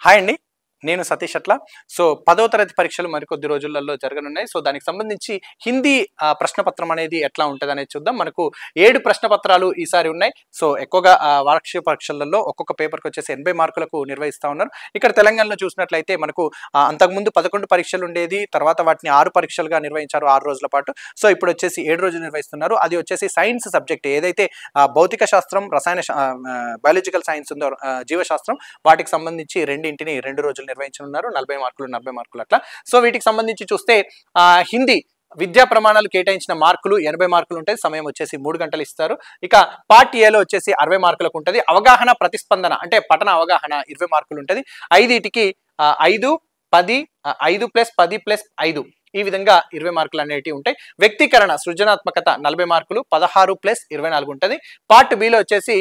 Hi అండి, నేను సతీష్ అట్ల. సో 10వ తరగతి పరీక్షలు మరికొద్ది రోజులలో జరగనున్నాయి. సో దానికి సంబంధించి హిందీ ప్రశ్నపత్రం అనేది ఎట్లా ఉంటుంది అనేది చూద్దాం. మనకు 7 ప్రశ్నపత్రాలు ఈసారి ఉన్నాయి. సో ఎక్కువగా వార్షిక పరీక్షలలో ఒక్కొక్క పేపర్కి వచ్చేసి 80 మార్కులకు నిర్వహిస్తూ ఉన్నారు. ఇక్కడ తెలంగాణలో చూసినట్లయితే మనకు అంతకుముందు 11 పరీక్షలు ఉండేది. తర్వాత వాటిని 6 పరీక్షలుగా నిర్వహించారు 6 రోజుల పాటు. సో ఇప్పుడు వచ్చేసి 7 రోజులు నిర్వహిస్తున్నారు. అది వచ్చేసి సైన్స్ సబ్జెక్ట్ ఏదైతే భౌతిక శాస్త్రం, రసాయన బయాలజికల్ సైన్స్ ఉందో, జీవశాస్త్రం, వాటికి సంబంధించి రెండింటిని 2 రోజులు నిర్వహించనున్నారు. 40 మార్కులు 40 మార్కులు అట్లా. సో వీటికి సంబంధించి చూస్తే హిందీ విద్యా ప్రమాణాలు కేటాయించిన మార్కులు 80 మార్కులు ఉంటాయి. సమయం వచ్చేసి 3 గంటలు ఇస్తారు. ఇక పార్ట్ ఏలో వచ్చేసి 60 మార్కులకు ఉంటుంది. అవగాహన ప్రతిస్పందన అంటే పఠన అవగాహన 20 మార్కులు ఉంటుంది. 5టికి 5, 10, 5+10+5 ఈ విధంగా 20 మార్కులు అనేటివి ఉంటాయి. వ్యక్తీకరణ సృజనాత్మకత 40 మార్కులు, 16+24 ఉంటుంది. పార్ట్ బిలో వచ్చేసి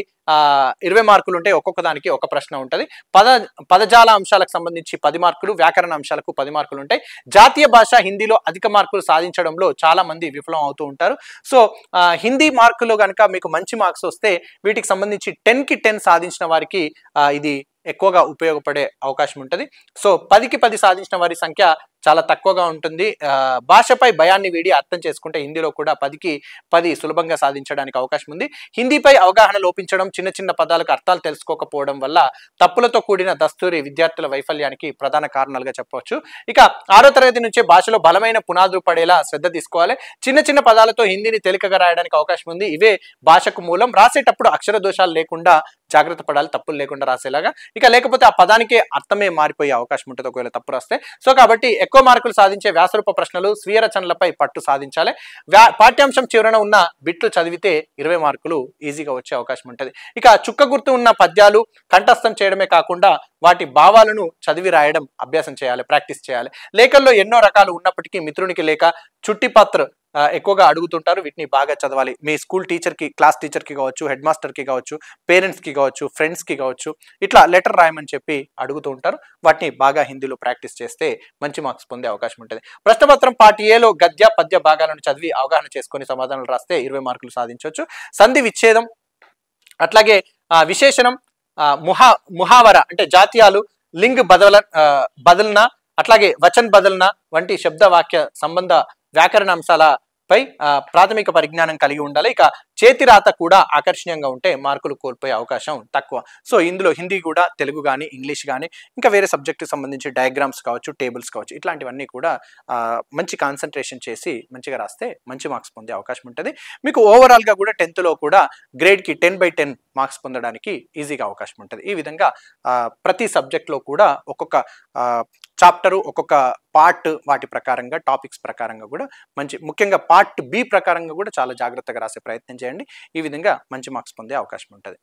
20 మార్కులు ఉంటాయి. ఒక్కొక్క దానికి ఒక ప్రశ్న ఉంటుంది. పదజాల అంశాలకు సంబంధించి 10 మార్కులు, వ్యాకరణ అంశాలకు 10 మార్కులు ఉంటాయి. జాతీయ భాష హిందీలో అధిక మార్కులు సాధించడంలో చాలా మంది విఫలం అవుతూ ఉంటారు. సో హిందీ మార్కులు కనుక మీకు మంచి మార్క్స్ వస్తే వీటికి సంబంధించి 10కి 10 సాధించిన వారికి ఇది ఎక్కువగా ఉపయోగపడే అవకాశం ఉంటుంది. సో 10కి 10 సాధించిన వారి సంఖ్య చాలా తక్కువగా ఉంటుంది. భాషపై భయాన్ని వీడి అర్థం చేసుకుంటే హిందీలో కూడా 10కి 10 సులభంగా సాధించడానికి అవకాశం ఉంది. హిందీపై అవగాహన లోపించడం, చిన్న చిన్న పదాలకు అర్థాలు తెలుసుకోకపోవడం వల్ల తప్పులతో కూడిన దస్తూరి విద్యార్థుల వైఫల్యానికి ప్రధాన కారణాలుగా చెప్పవచ్చు. ఇక 6వ తరగతి నుంచే భాషలో బలమైన పునాదులు పడేలా శ్రద్ధ తీసుకోవాలి. చిన్న చిన్న పదాలతో హిందీని తేలికగా రాయడానికి అవకాశం ఉంది. ఇవే భాషకు మూలం. రాసేటప్పుడు అక్షర దోషాలు లేకుండా జాగ్రత్త పడాలి, తప్పులు లేకుండా రాసేలాగా. ఇక లేకపోతే ఆ పదానికే అర్థమే మారిపోయే అవకాశం ఉంటుంది ఒకవేళ తప్పు రాస్తే. సో కాబట్టి ఎక్కువ మార్కులు సాధించే వ్యాసరూప ప్రశ్నలు, స్వీయ రచనలపై పట్టు సాధించాలి. పాఠ్యాంశం చివరన ఉన్న బిట్లు చదివితే 20 మార్కులు ఈజీగా వచ్చే అవకాశం ఉంటుంది. ఇక చుక్క గుర్తు ఉన్న పద్యాలు కంఠస్థం చేయడమే కాకుండా వాటి భావాలను చదివి రాయడం అభ్యాసం చేయాలి, ప్రాక్టీస్ చేయాలి. లేఖల్లో ఎన్నో రకాలు ఉన్నప్పటికీ మిత్రునికి లేక చుట్టిపత్ర ఎక్కువగా అడుగుతుంటారు. వీటిని బాగా చదవాలి. మీ స్కూల్ టీచర్కి, క్లాస్ టీచర్కి కావచ్చు, హెడ్ మాస్టర్కి కావచ్చు, పేరెంట్స్కి కావచ్చు, ఫ్రెండ్స్కి కావచ్చు, ఇట్లా లెటర్ రాయమని చెప్పి అడుగుతూ ఉంటారు. వాటిని బాగా హిందీలో ప్రాక్టీస్ చేస్తే మంచి మార్క్స్ పొందే అవకాశం ఉంటుంది. ప్రశ్నపత్రం పార్ట్ ఏలో గద్య పద్య భాగాలను చదివి అవగాహన చేసుకొని సమాధానాలు రాస్తే 20 మార్కులు సాధించవచ్చు. సంధి విచ్ఛేదం, అట్లాగే విశేషణం, ముహావర అంటే జాతీయాలు, లింగ్ బదల్నా, అట్లాగే వచన్ బదల్నా వంటి శబ్ద వాక్య సంబంధ వ్యాకరణ అంశాలపై ప్రాథమిక పరిజ్ఞానం కలిగి ఉండాలి. ఇక చేతి రాత కూడా ఆకర్షణీయంగా ఉంటే మార్కులు కోల్పోయే అవకాశం తక్కువ. సో ఇందులో హిందీ కూడా, తెలుగు కానీ, ఇంగ్లీష్ కానీ, ఇంకా వేరే సబ్జెక్టుకి సంబంధించి డయాగ్రామ్స్ కావచ్చు, టేబుల్స్ కావచ్చు, ఇట్లాంటివన్నీ కూడా మంచి కాన్సన్ట్రేషన్ చేసి మంచిగా రాస్తే మంచి మార్క్స్ పొందే అవకాశం ఉంటుంది. మీకు ఓవరాల్గా కూడా 10th కూడా గ్రేడ్కి 10/10 మార్క్స్ పొందడానికి ఈజీగా అవకాశం ఉంటుంది. ఈ విధంగా ప్రతి సబ్జెక్ట్లో కూడా ఒక్కొక్క చాప్టరు, ఒక్కొక్క పార్ట్, వాటి ప్రకారంగా టాపిక్స్ ప్రకారంగా కూడా ముఖ్యంగా పార్ట్ బి ప్రకారంగా కూడా చాలా జాగ్రత్తగా రాసే ప్రయత్నం చేయండి. ఈ విధంగా మంచి మార్క్స్ పొందే అవకాశం ఉంటుంది.